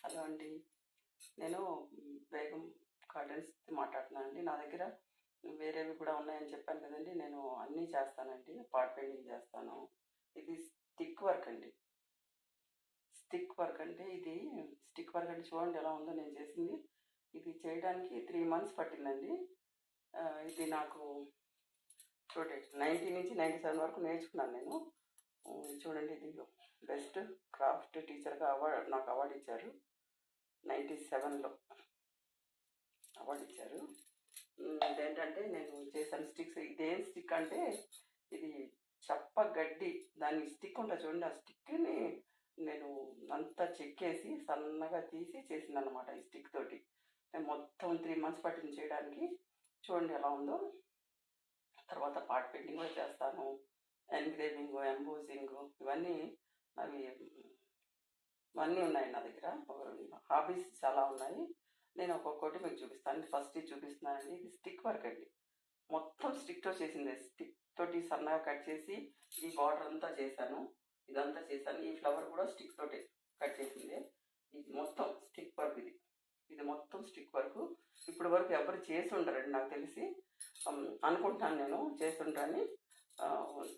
Hello అండి. నేను Begum gardens మాట్లాడుతున్నానండి. నా దగ్గర వేరేవి కూడా ఉన్నాయని చెప్పాను కదండి. నేను అన్నీ చేస్తానండి. పాట్ పెయింటింగ్ చేస్తాను. ఇది స్టిక్ వర్క్ అండి. స్టిక్ వర్క్ అంటే స్టిక్ వర్క్ అంటే చూడండి ఎలా ఉందో నేను చేసింది. ఇది చేయడానికి 3 మంత్స్ పట్టిందండి. ఇది నాకు చూడండి 90 నుంచి 97 వరకు నేర్చుకున్నాను నేను. చూడండి ఇది బెస్ట్ క్రాఫ్ట్ టీచర్గా నాకు అవార్డు ఇచ్చారు. 97లో అవార్డు ఇచ్చారు. ఇదేంటంటే నేను చేశాను స్టిక్స్. ఇదేం స్టిక్ అంటే ఇది చప్ప గడ్డి, దాని స్టిక్ ఉంటుంది చూడండి. ఆ స్టిక్ని నేను అంతా చెక్కేసి సన్నగా తీసి చేసిందన్నమాట ఈ స్టిక్ తోటి. నేను మొత్తం 3 మంత్స్ పట్టింది చేయడానికి. చూడండి ఎలా ఉందో. తర్వాత పాట్ పెయింటింగ్ కూడా చేస్తాను. ఎన్గ్రేవింగ్, ఎంబోజింగ్ ఇవన్నీ అవి ఇవన్నీ ఉన్నాయి నా దగ్గర. హాబీస్ చాలా ఉన్నాయి. నేను ఒక్కొక్కటి మీకు చూపిస్తాను. ఫస్ట్ ఇది చూపిస్తున్నానండి. ఇది స్టిక్ వర్క్ అండి. మొత్తం స్టిక్తో చేసింది. స్టిక్ తోటి సన్నగా కట్ చేసి ఈ బార్డర్ అంతా చేశాను. ఇదంతా చేశాను. ఈ ఫ్లవర్ కూడా స్టిక్ తోటి కట్ చేసింది. ఇది మొత్తం స్టిక్ వర్క్. ఇది మొత్తం స్టిక్ వర్క్. ఇప్పటి వరకు ఎవరు చేసి ఉండరండి నాకు తెలిసి. అనుకుంటున్నాను నేను చేస్తుంటానని.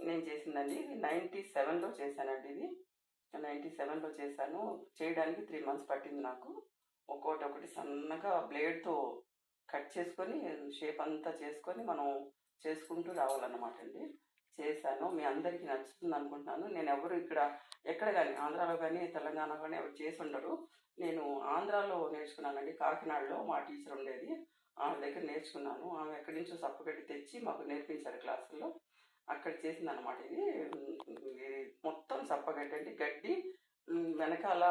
నేను చేసిందండి. ఇది 97లో చేశానండి. ఇది 97లో చేశాను. చేయడానికి 3 మంత్స్ పట్టింది నాకు. ఒకటి సన్నగా బ్లేడ్తో కట్ చేసుకొని షేప్ అంతా చేసుకొని మనం చేసుకుంటూ రావాలన్నమాట అండి. చేశాను. మీ అందరికీ నచ్చుతుంది అనుకుంటున్నాను. నేను ఎక్కడ కానీ ఆంధ్రాలో కానీ తెలంగాణ కానీ ఎవరు చేసి ఉండరు. నేను ఆంధ్రాలో నేర్చుకున్నానండి. కాకినాడలో మా టీచర్ ఉండేది. ఆమె దగ్గర నేర్చుకున్నాను. ఆమె ఎక్కడి నుంచో సప్పగడ్డి తెచ్చి మాకు నేర్పించారు క్లాసుల్లో. అక్కడ చేసిందనమాట. ఇది మొత్తం సప్పగడ్డి అండి. గడ్డి వెనకాల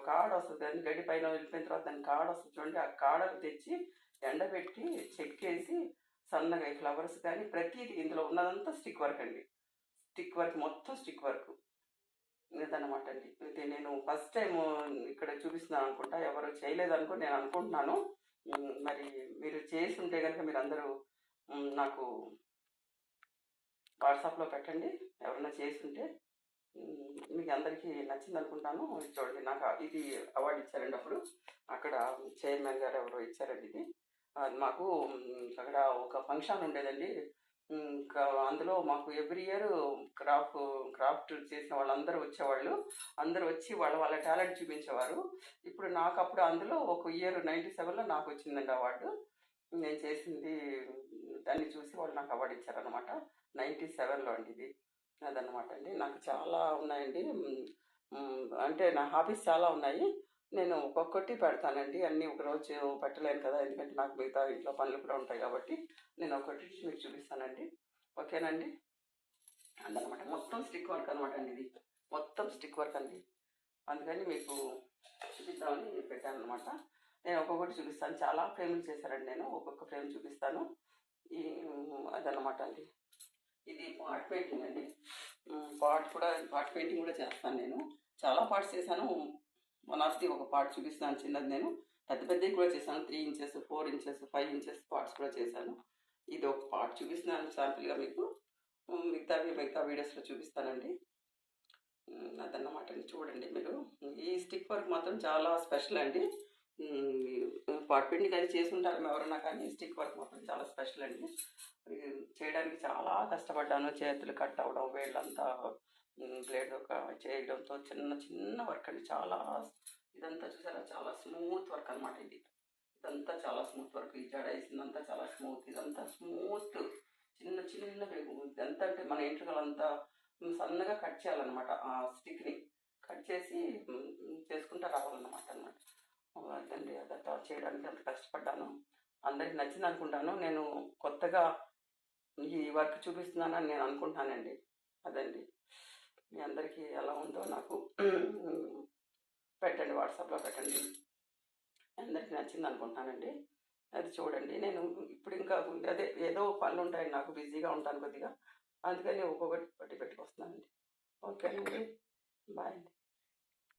కాడ వస్తుంది. దాన్ని గడ్డి పైన వెళ్ళిపోయిన తర్వాత దాని కాడ వస్తుంది చూడండి. ఆ కాడలు తెచ్చి ఎండబెట్టి చెక్కేసి సన్నగా ఈ ఫ్లవర్స్ కానీ ప్రతిదీ ఇందులో ఉన్నదంతా స్టిక్ వర్క్ అండి. స్టిక్ వర్క్ మొత్తం స్టిక్ వర్క్ ఇదన్నమాట అండి. ఇది నేను ఫస్ట్ టైం ఇక్కడ చూపిస్తున్నాను అనుకుంటా. ఎవరు చేయలేదనుకో నేను అనుకుంటున్నాను. మరి మీరు చేసి ఉంటే కనుక మీరు అందరూ నాకు వాట్సాప్లో పెట్టండి. ఎవరైనా చేసి ఉంటే. మీకు అందరికీ నచ్చింది అనుకుంటాను. చూడండి నాకు ఇది అవార్డు ఇచ్చారండి. అప్పుడు అక్కడ చైర్మన్ గారు ఎవరో ఇచ్చారండి. ఇది మాకు అక్కడ ఒక ఫంక్షన్ ఉండేదండి. ఇంకా అందులో మాకు ఎవ్రీ ఇయర్ క్రాఫ్ట్ చేసిన వాళ్ళందరూ వచ్చేవాళ్ళు. అందరూ వచ్చి వాళ్ళ టాలెంట్ చూపించేవారు. ఇప్పుడు నాకు అప్పుడు అందులో ఒక ఇయర్ 97లో నాకు వచ్చిందండి అవార్డు. నేను చేసింది దాన్ని చూసి వాళ్ళు నాకు అవార్డు ఇచ్చారనమాట. 97లో అండి ఇది. అదనమాట అండి. నాకు చాలా ఉన్నాయండి. అంటే నా హాబీస్ చాలా ఉన్నాయి. నేను ఒక్కొక్కటి పెడతానండి. అన్నీ ఒకరోజు పెట్టలేను కదా, ఎందుకంటే నాకు మిగతా ఇంట్లో పనులు కూడా ఉంటాయి కాబట్టి. నేను ఒక్కొక్కటి మీకు చూపిస్తానండి. ఓకేనండి. అదనమాట. మొత్తం స్టిక్ వర్క్ అనమాట అండి. ఇది మొత్తం స్టిక్ వర్క్ అండి. అందుకని మీకు చూపిద్దామని పెట్టాను అనమాట. నేను ఒక్కొక్కటి చూపిస్తాను. చాలా ఫ్రేములు చేశానండి. నేను ఒక్కొక్క ఫ్రేమ్ చూపిస్తాను. అదనమాట అండి. ఇది పాట్ పెయింటింగ్ అండి. పాట్ పెయింటింగ్ కూడా చేస్తాను నేను. చాలా పార్ట్స్ చేశాను. ఒక పార్ట్ చూపిస్తాను చిన్నది. నేను పెద్దవి కూడా చేశాను. 3 ఇంచెస్, 4 ఇంచెస్, 5 ఇంచెస్ పార్ట్స్ కూడా చేశాను. ఇది ఒక పార్ట్ చూపిస్తున్నాను శాంపుల్గా మీకు. మిగతా వీడియోస్లో చూపిస్తానండి. అదన్నమాట అండి. చూడండి మీరు. ఈ స్టిక్ వర్క్ మాత్రం చాలా స్పెషల్ అండి. పాట్ పెయింటింగ్ అది చేసి ఉంటారు ఎవరన్నా, కానీ స్టిక్ వర్క్ మాత్రం చాలా స్పెషల్ అండి. చేయడానికి చాలా కష్టపడ్డాను. చేతులు కట్ అవ్వడం, వేళ్ళంతా బ్లేడ్ చేయడంతో చిన్న వర్క్ అండి. ఇదంతా చూసారా, చాలా స్మూత్ వర్క్ అనమాట. ఇదంతా చాలా స్మూత్ వర్క్. ఈ జడ వేసిందంతా చాలా స్మూత్. ఇదంతా స్మూత్ చిన్న ఇదంతా అంటే మన ఎంట్రుకలంతా సన్నగా కట్ చేయాలన్నమాట. ఆ స్టిక్ని కట్ చేసి చేసుకుంటూ రావాలన్నమాట అదండి. అదంతా చేయడానికి అంత కష్టపడ్డాను. అందరికి నచ్చింది అనుకుంటాను. నేను కొత్తగా ఈ వర్క్ చూపిస్తున్నానని నేను అనుకుంటానండి. అదండి. మీ అందరికీ ఎలా ఉందో నాకు పెట్టండి, వాట్సాప్లో పెట్టండి. అందరికీ నచ్చింది అనుకుంటున్నానండి. అది చూడండి. నేను ఇప్పుడు ఇంకా ఏదో పనులు ఉంటాయండి నాకు. బిజీగా ఉంటాను కొద్దిగా. అందుకని ఒక్కొక్కటి పెట్టుకొస్తున్నానండి. ఓకేనండి. బాయ్ అండి.